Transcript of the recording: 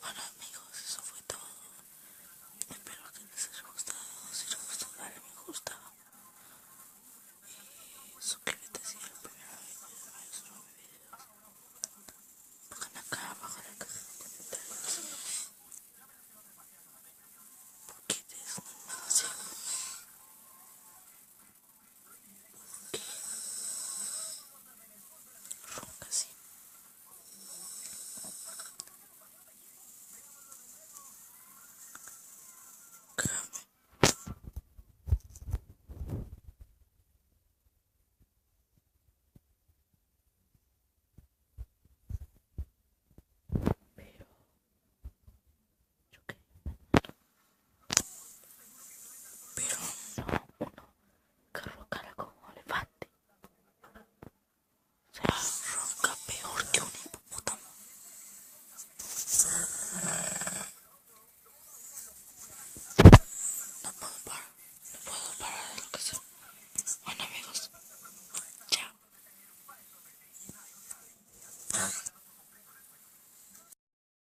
Bueno amigos, eso fue todo. Espero que les haya gustado. Si les gustó, dale me gusta. Y suscríbete si es la primera vez que subo mis videos. Pongan acá abajo en la caja de comentarios. ¿Por qué te sonas así? ¿Qué ronca así? Cágame. Pero yo qué. Pero no, uno que roncara como elefante. O sea, ronca peor que un hipopótamo. No puedo parar. No puedo parar de lo que sea. Bueno amigos, chao.